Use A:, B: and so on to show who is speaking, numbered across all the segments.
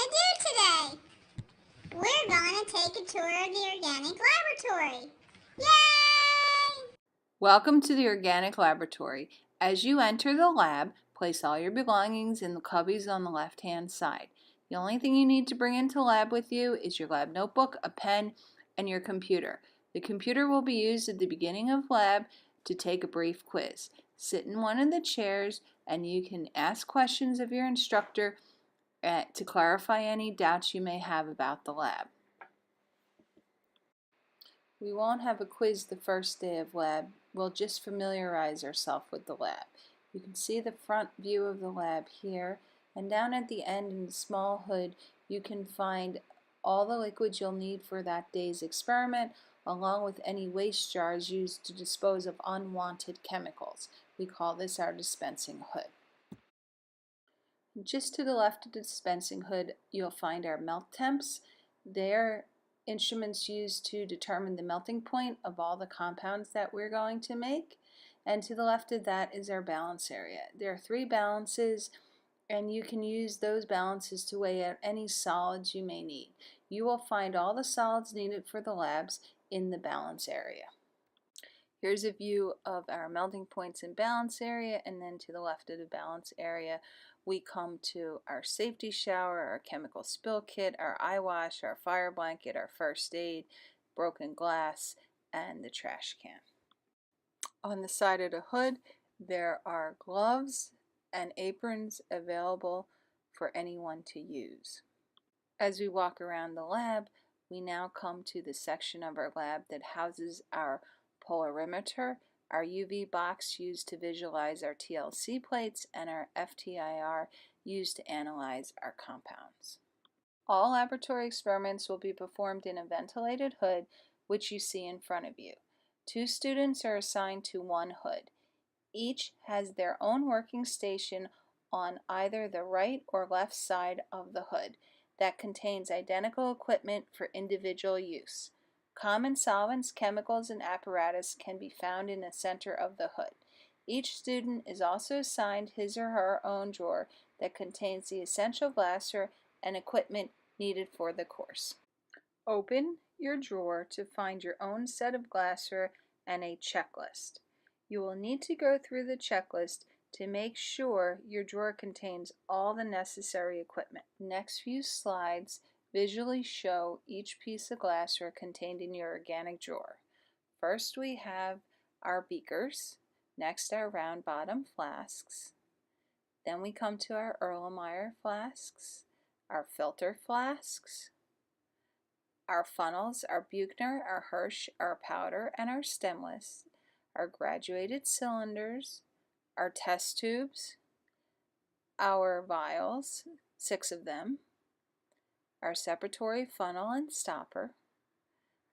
A: to do today? We're going to take a tour of the organic laboratory. Yay!
B: Welcome to the Organic Laboratory. As you enter the lab, place all your belongings in the cubbies on the left-hand side. The only thing you need to bring into lab with you is your lab notebook, a pen, and your computer. The computer will be used at the beginning of lab to take a brief quiz. Sit in one of the chairs and you can ask questions of your instructor to clarify any doubts you may have about the lab. We won't have a quiz the first day of lab. We'll just familiarize ourselves with the lab. You can see the front view of the lab here, and down at the end in the small hood you can find all the liquids you'll need for that day's experiment, along with any waste jars used to dispose of unwanted chemicals. We call this our dispensing hood. Just to the left of the dispensing hood you'll find our melt temps. They're instruments used to determine the melting point of all the compounds that we're going to make. And to the left of that is our balance area. There are 3 balances, and you can use those balances to weigh out any solids you may need. You will find all the solids needed for the labs in the balance area. Here's a view of our melting points and balance area, and then to the left of the balance area we come to our safety shower, our chemical spill kit, our eye wash, our fire blanket, our first aid, broken glass, and the trash can. On the side of the hood there are gloves and aprons available for anyone to use. As we walk around the lab, we now come to the section of our lab that houses our polarimeter, our UV box used to visualize our TLC plates, and our FTIR used to analyze our compounds. All laboratory experiments will be performed in a ventilated hood, which you see in front of you. 2 students are assigned to one hood. Each has their own working station on either the right or left side of the hood that contains identical equipment for individual use. Common solvents, chemicals, and apparatus can be found in the center of the hood. Each student is also assigned his or her own drawer that contains the essential glassware and equipment needed for the course. Open your drawer to find your own set of glassware and a checklist. You will need to go through the checklist to make sure your drawer contains all the necessary equipment. The next few slides visually show each piece of glassware contained in your organic drawer. First we have our beakers, next our round bottom flasks, then we come to our Erlenmeyer flasks, our filter flasks, our funnels, our Buchner, our Hirsch, our powder, and our stemless, our graduated cylinders, our test tubes, our vials, 6 of them, our separatory funnel and stopper,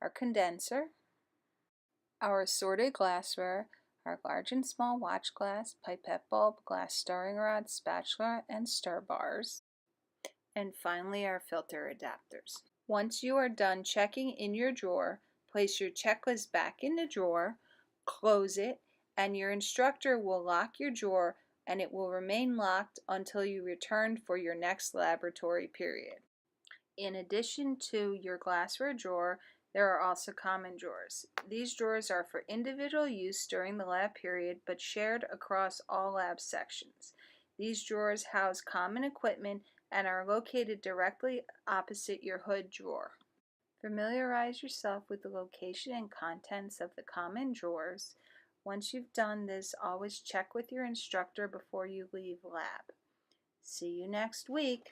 B: our condenser, our assorted glassware, our large and small watch glass, pipette bulb, glass stirring rod, spatula, and stir bars, and finally our filter adapters. Once you are done checking in your drawer, place your checklist back in the drawer, close it, and your instructor will lock your drawer, and it will remain locked until you return for your next laboratory period. In addition to your glassware drawer, there are also common drawers. These drawers are for individual use during the lab period but shared across all lab sections. These drawers house common equipment and are located directly opposite your hood drawer. Familiarize yourself with the location and contents of the common drawers. Once you've done this, always check with your instructor before you leave lab. See you next week.